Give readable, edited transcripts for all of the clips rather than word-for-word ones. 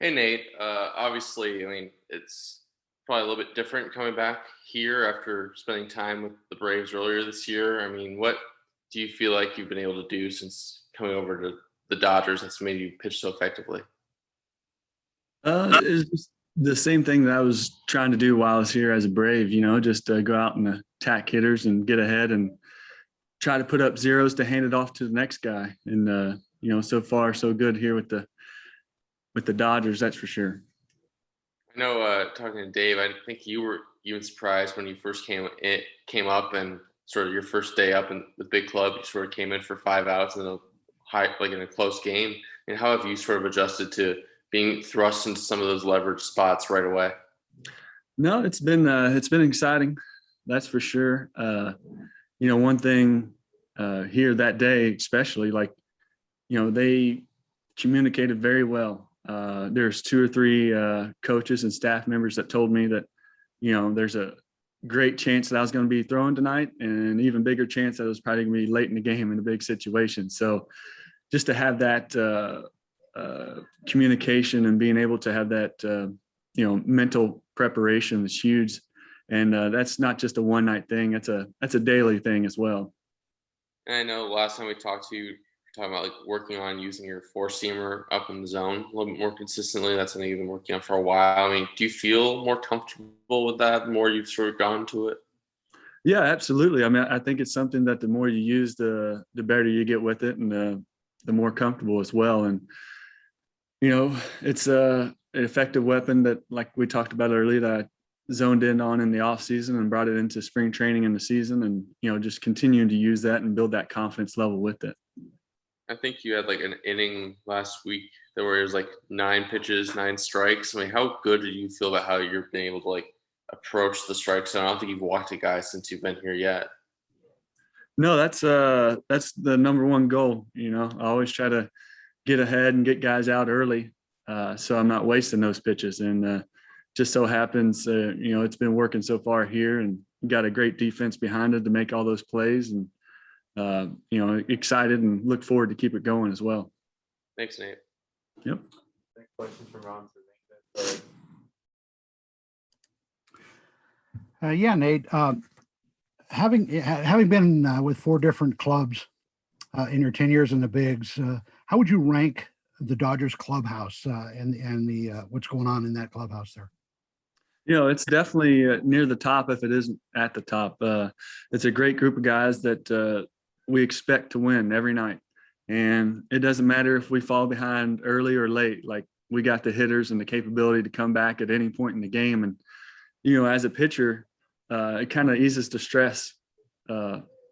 Hey Nate, obviously, I mean, it's probably a little bit different coming back here after spending time with the Braves earlier this year. I mean, what do you feel like you've been able to do since coming over to the Dodgers that's made you pitch so effectively? It's just the same thing that I was trying to do while I was here as a Brave, just go out and attack hitters and get ahead and try to put up zeros to hand it off to the next guy. And so far so good here with the Dodgers, that's for sure. I know, talking to Dave, I think you were even surprised when you first came up and sort of your first day up in the big club. You sort of came in for 5 outs in a in a close game. And how have you sort of adjusted to being thrust into some of those leverage spots right away? No, it's been exciting, that's for sure. One thing here that day, especially they communicated very well. There's two or three coaches and staff members that told me that, there's a great chance that I was going to be throwing tonight, and an even bigger chance that it was probably going to be late in the game in a big situation. So just to have that communication and being able to have that, mental preparation is huge. And that's not just a one night thing. That's a daily thing as well. And I know last time we talked to you, talking about like working on using your four seamer up in the zone a little bit more consistently. That's something you've been working on for a while. I mean, do you feel more comfortable with that the more you've sort of gone to it? Yeah, absolutely. I mean, I think it's something that the more you use, the better you get with it, and the more comfortable as well. And it's an effective weapon that, like we talked about earlier, that I zoned in on in the off season and brought it into spring training in the season, and just continuing to use that and build that confidence level with it. I think you had like an inning last week where it was like 9 pitches, 9 strikes. I mean, how good do you feel about how you're being able to like approach the strike zone? I don't think you've walked a guy since you've been here yet. No, that's the number one goal. I always try to get ahead and get guys out early, so I'm not wasting those pitches. And just so happens, it's been working so far here, and got a great defense behind it to make all those plays. And excited and look forward to keep it going as well. Thanks, Nate. Yep. Next question from Ron. Yeah, Nate. Having been with four different clubs in your 10 years in the bigs, how would you rank the Dodgers clubhouse and the what's going on in that clubhouse there? It's definitely near the top if it isn't at the top. It's a great group of guys that we expect to win every night. And it doesn't matter if we fall behind early or late. Like, we got the hitters and the capability to come back at any point in the game. And, as a pitcher, it kind of eases the stress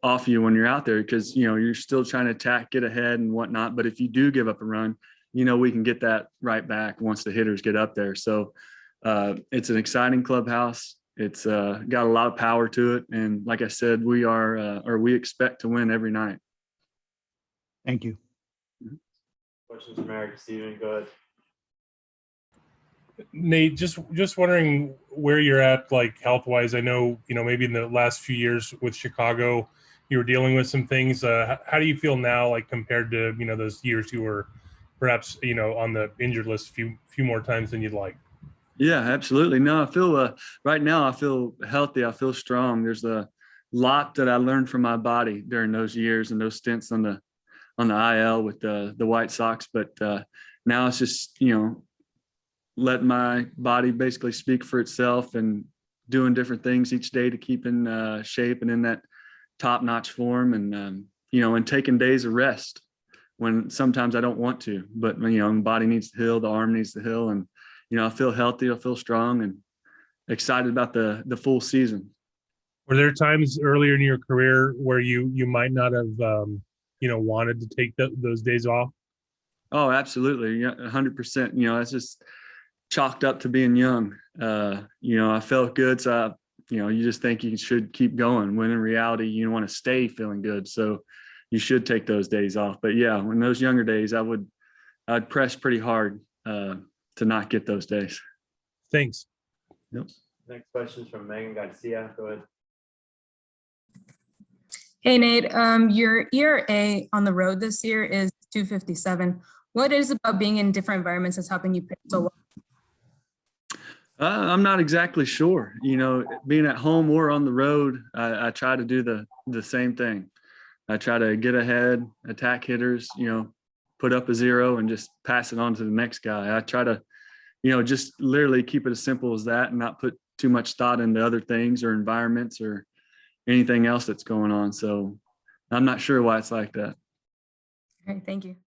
off you when you're out there, because, you're still trying to attack, get ahead and whatnot. But if you do give up a run, we can get that right back once the hitters get up there. So it's an exciting clubhouse. It's got a lot of power to it. And like I said, we expect to win every night. Thank you. Questions from Eric, Steven, go ahead. Nate, just wondering where you're at, like health wise. I know, maybe in the last few years with Chicago, you were dealing with some things. How do you feel now, like compared to, those years you were perhaps, on the injured list a few more times than you'd like? Yeah, absolutely. No, I feel right now, I feel healthy. I feel strong. There's a lot that I learned from my body during those years and those stints on the IL with the White Sox. But now it's just, let my body basically speak for itself, and doing different things each day to keep in shape and in that top-notch form. And, and taking days of rest when sometimes I don't want to, but, the body needs to heal, the arm needs to heal. And, I feel healthy, I feel strong, and excited about the full season. Were there times earlier in your career where you might not have, wanted to take those days off? Oh, absolutely. Yeah, 100%. That's just chalked up to being young. I felt good. So, you just think you should keep going, when in reality, you want to stay feeling good. So you should take those days off. But yeah, in those younger days, I'd press pretty hard to not get those days. Thanks. Yep. Next question is from Megan Garcia. Go ahead. Hey, Nate. Your ERA on the road this year is 2.57. What is it about being in different environments that's helping you pitch so well? I'm not exactly sure. You know, being at home or on the road, I try to do the same thing. I try to get ahead, attack hitters, you know, put up a zero and just pass it on to the next guy. I try to, you know, just literally keep it as simple as that and not put too much thought into other things or environments or anything else that's going on. So I'm not sure why it's like that. All right, thank you.